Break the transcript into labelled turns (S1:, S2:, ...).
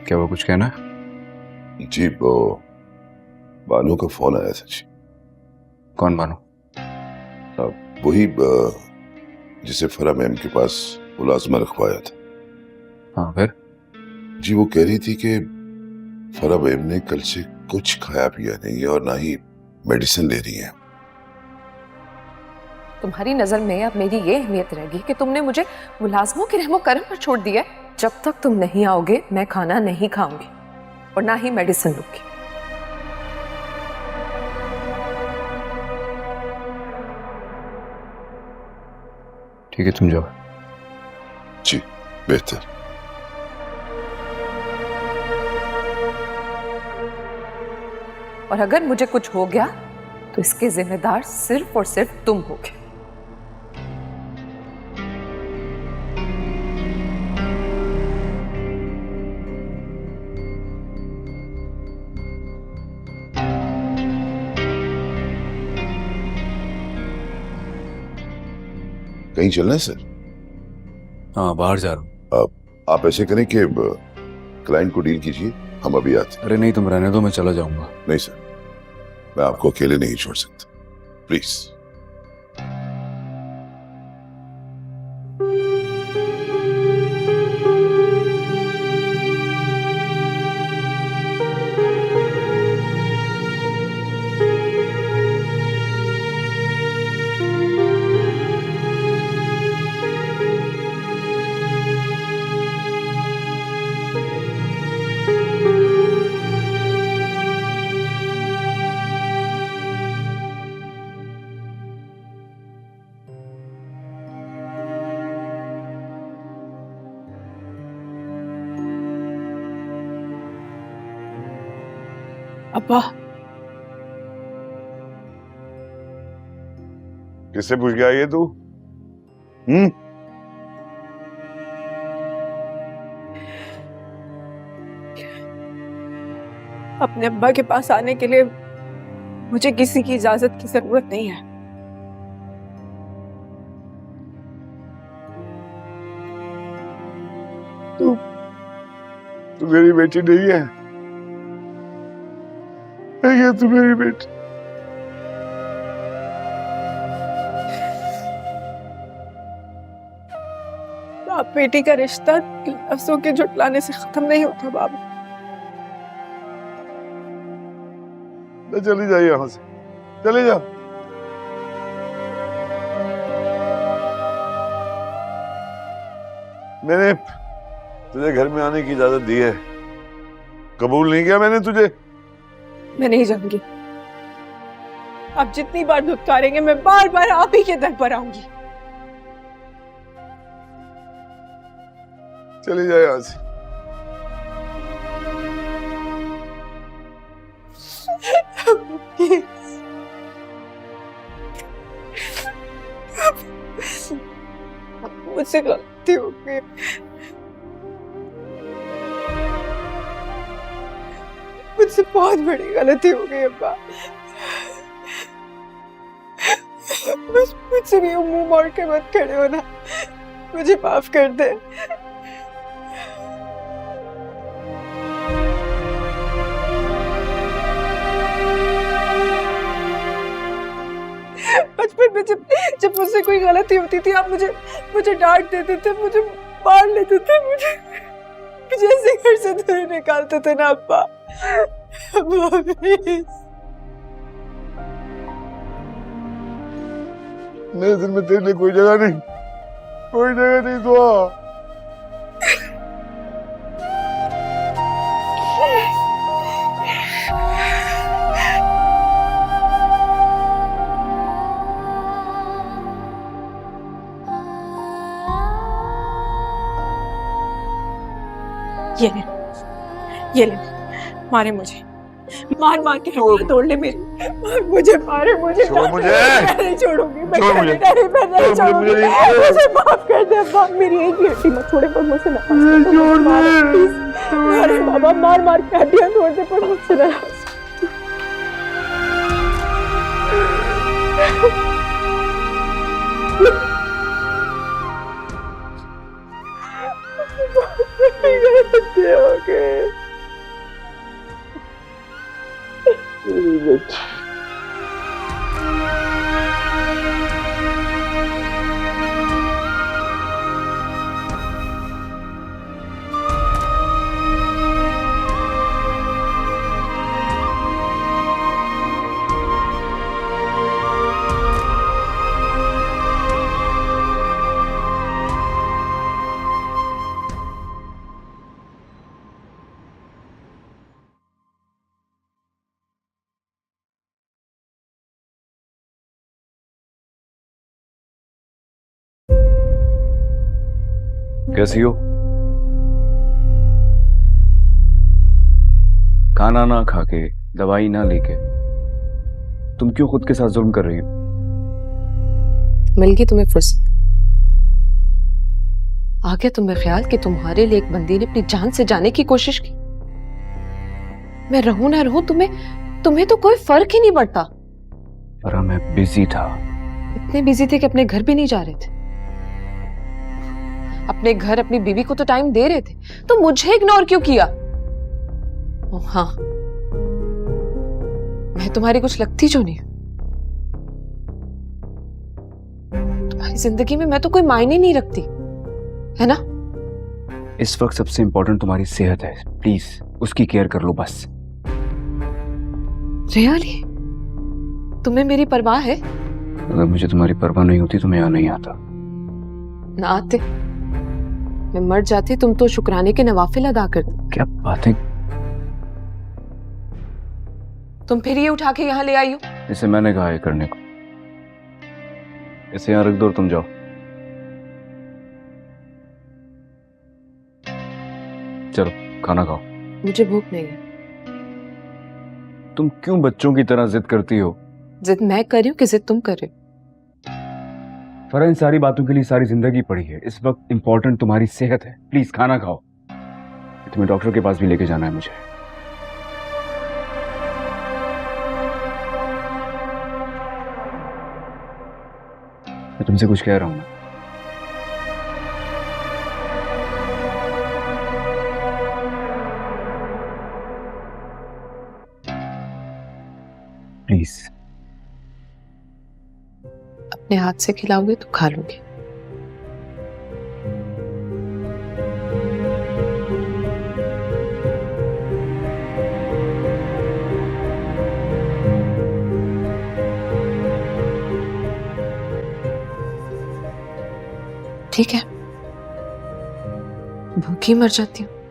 S1: क्या वो कुछ कहना?
S2: जी वो बानो का फोन आया था जी।
S1: कौन बानो?
S2: वही जिसे फरा मैम के पास मुलाजमा रखवाया था।
S1: हाँ फिर?
S2: जी वो कह रही थी कि फरा मैम ने कल से कुछ खाया पिया नहीं है और ना ही मेडिसिन ले रही है।
S3: तुम्हारी नजर में अब मेरी ये अहमियत रहेगी कि तुमने मुझे मुलाजमों के रहमो करम पर छोड़ दिया है। जब तक तुम नहीं आओगे मैं खाना नहीं खाऊंगी और ना ही मेडिसिन लूंगी।
S1: ठीक है तुम जाओ।
S2: जी बेहतर।
S3: और अगर मुझे कुछ हो गया तो इसके जिम्मेदार सिर्फ और सिर्फ तुम होगे।
S2: कहीं चलना है सर?
S1: हाँ बाहर जा रहा हूँ।
S2: आप ऐसे करें कि क्लाइंट को डील कीजिए, हम अभी आते हैं।
S1: अरे नहीं तुम रहने दो, मैं चला जाऊंगा।
S2: नहीं सर, मैं आपको अकेले नहीं छोड़ सकता, प्लीज।
S4: अब्बा
S2: किससे पूछ गया ये तू?
S4: अपने अब्बा के पास आने के लिए मुझे किसी की इजाजत की जरूरत नहीं है।
S2: तू मेरी बेटी नहीं है, ये तू मेरी बेटी।
S4: बाप बेटी का रिश्ता लफ्जों के जुटलाने से खत्म नहीं होता बाबा।
S2: चली जाइए यहां से, चले जा। मैंने तुझे घर में आने की इजाजत दी है, कबूल नहीं किया मैंने तुझे।
S4: मैं नहीं जाऊंगी। आप जितनी बार धुतकारेंगे मैं बार बार आप ही के दर पर आऊंगी।
S2: चली जाए यहां से।
S4: मुझसे गलती हो गई। मुझसे बहुत बड़ी गलती हो गई अब्बा। बस मुझसे भी मुंह मोड़ के मत खड़े हो ना, मुझे माफ कर दे। बचपन में जब मुझसे कोई गलती होती थी आप मुझे डांट देते थे, मुझे मार लेते थे, मुझे ऐसे घर से दूर निकालते थे ना अब्बा।
S2: मेरे दिल में तेरे लिए कोई जगह नहीं, कोई जगह नहीं दुआ।
S4: ये ले मारे मुझे, मार मार के हाथ तोड़ ले मेरी, मुझे मारे, मुझे
S2: छोड़ मुझे,
S4: मैं नहीं छोड़ूंगी, मैं
S2: छोड़ मुझे,
S4: नहीं छोड़ूंगी, मुझे माफ कर दे बाप, मेरी एक ही हड्डी मत छोड़े, पर मुझसे ना छोड़ दे। अरे बाबा मार मार के हड्डियां तोड़ दे, पर मुझसे ना। अच्छे हो गए।
S1: कैसी हो? खाना ना खा के, दवाई ना लेके तुम क्यों खुद के साथ जुल्म कर रही हो?
S3: मिल गई तुम्हें फुर्सत? आ गया तुम्हें ख्याल कि तुम्हारे लिए एक बंदी ने अपनी जान से जाने की कोशिश की? मैं रहूं ना रहूं, तुम्हें तो कोई फर्क ही नहीं पड़ता।
S1: पर मैं बिजी था।
S3: इतने बिजी थे कि अपने घर भी नहीं जा रहे थे। अपने घर, अपनी बीवी को तो टाइम दे रहे थे, तो मुझे इग्नोर क्यों किया? ओ हाँ, मैं तुम्हारी कुछ लगती जो नहीं। तुम्हारी जिंदगी में मैं तो कोई मायने नहीं रखती, है ना?
S1: इस वक्त सबसे इंपॉर्टेंट तुम्हारी सेहत है। प्लीज उसकी केयर कर लो बस।
S3: रियली? तुम्हें मेरी परवाह है?
S1: अगर मुझे तुम्हारी परवाह नहीं होती तो मैं यहाँ नहीं आता।
S3: ना आते, मैं मर जाती, तुम तो शुक्राने के नवाफिल अदा करते।
S1: क्या बातें!
S3: तुम फिर ये उठा के यहाँ ले आई हो।
S1: इसे मैंने कहा है करने को। इसे यहाँ रख दो और तुम जाओ। चलो खाना खाओ।
S3: मुझे भूख नहीं है।
S1: तुम क्यों बच्चों की तरह जिद करती हो?
S3: जिद मैं कर रही हूँ कि जिद तुम कर रहे हो?
S1: फरा, इन सारी बातों के लिए सारी जिंदगी पड़ी है। इस वक्त इंपॉर्टेंट तुम्हारी सेहत है। प्लीज खाना खाओ। तुम्हें डॉक्टर के पास भी लेके जाना है मुझे। मैं तुमसे कुछ कह रहा हूं ना। प्लीज।
S3: अपने हाथ से खिलाओगे तो खा लूंगी। ठीक है, भूखी मर जाती हूँ।